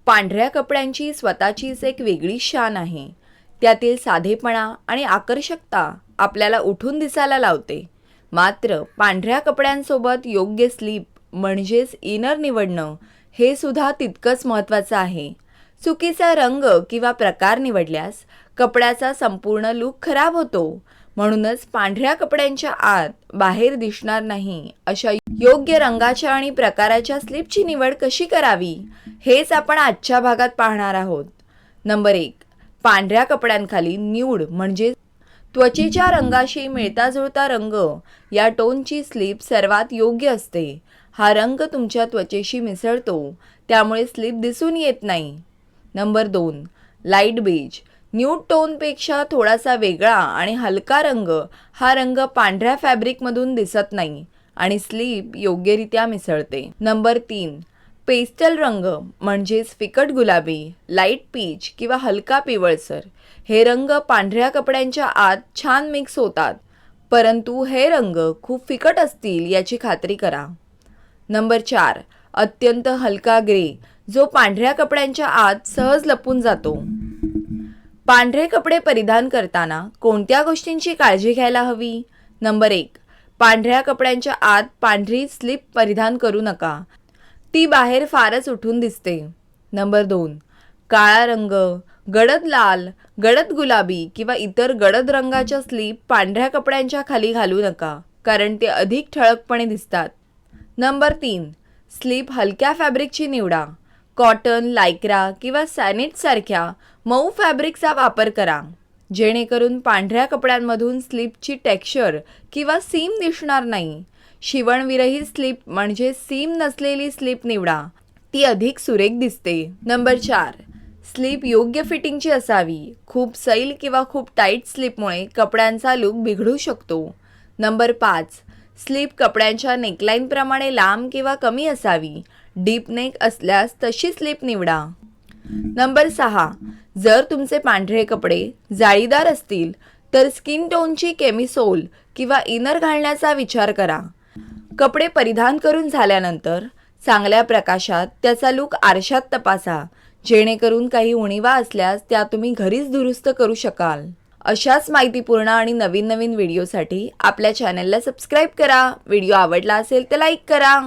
पांढऱ्या कपड्यांची स्वतःचीच एक वेगळी शान आहे. त्यातील साधेपणा आणि आकर्षकता आपल्याला उठून दिसायला लावते. मात्र पांढऱ्या कपड्यांसोबत योग्य स्लीप म्हणजेच इनर निवडणं हे सुद्धा तितकंच महत्त्वाचं आहे. चुकीचा रंग किंवा प्रकार निवडल्यास कपड्याचा संपूर्ण लूक खराब होतो. म्हणूनच पांढऱ्या कपड्यांच्या आत बाहेर दिसणार नाही अशा योग्य रंगाच्या आणि प्रकाराच्या स्लीपची निवड कशी करावी हेच आपण आजच्या भागात पाहणार आहोत. नंबर 1. पांढऱ्या कपड्यांखाली न्यूड म्हणजे त्वचेच्या रंगाशी मिळता जुळता रंग या टोनची स्लीप सर्वात योग्य असते. हा रंग तुमच्या त्वचेशी मिसळतो, त्यामुळे स्लीप दिसून येत नाही. नंबर 2. Light beige. न्यूड टोनपेक्षा थोडासा वेगळा आणि हलका रंग हा रंग पांढऱ्या फॅब्रिकमधून दिसत नाही आणि स्लीप योग्यरित्या मिसळते. नंबर 3. पेस्टल रंग म्हणजेच फिकट गुलाबी, लाईट पीच किंवा हलका पिवळसर हे रंग पांढऱ्या कपड्यांच्या आत छान मिक्स होतात, परंतु हे रंग खूप फिकट असतील याची खात्री करा. नंबर 4. अत्यंत हलका ग्रे जो पांढऱ्या कपड्यांच्या आत सहज लपून जातो. पांढरे कपडे परिधान करताना कोणत्या गोष्टींची काळजी घ्यायला हवी? नंबर 1. पांढऱ्या कपड्यांच्या आत पांढरी स्लीप परिधान करू नका, ती बाहेर फारच उठून दिसते. नंबर 2. काळा रंग, गडद लाल, गडद गुलाबी किंवा इतर गडद रंगाच्या स्लीप पांढऱ्या कपड्यांच्या खाली घालू नका, कारण ते अधिक ठळकपणे दिसतात. नंबर 3. स्लीप हलक्या फॅब्रिकची निवडा. कॉटन, लायक्रा किंवा सॅनेट सारख्या मऊ फॅब्रिकचा वापर करा, जेणेकरून पांढऱ्या कपड्यांमधून स्लीपची टेक्स्चर किंवा सीम दिसणार नाही. शिवणविरहित स्लीप म्हणजे सीम नसलेली स्लीप निवडा, ती अधिक सुरेख दिसते. नंबर 4. स्लीप योग्य फिटिंगची असावी. खूप सैल किंवा खूप टाईट स्लीपमुळे कपड्यांचा लूक बिघडू शकतो. नंबर 5. स्लीप कपड्यांच्या नेकलाईनप्रमाणे लांब किंवा कमी असावी. डीप नेक असल्यास तशी स्लीप निवडा. नंबर 6. जर तुमचे पांढरे कपडे जाळीदार असतील तर स्किन टोनची केमिसोल किंवा इनर घालण्याचा विचार करा. कपडे परिधान करून झाल्यानंतर चांगल्या प्रकाशात त्याचा लूक आरशात तपासा, जेणेकरून काही उणिवा असल्यास त्या तुम्ही घरीच दुरुस्त करू शकाल. अशाच माहितीपूर्ण आणि नवीन व्हिडिओसाठी आपल्या चॅनलला सबस्क्राईब करा. व्हिडिओ आवडला असेल तर लाईक करा.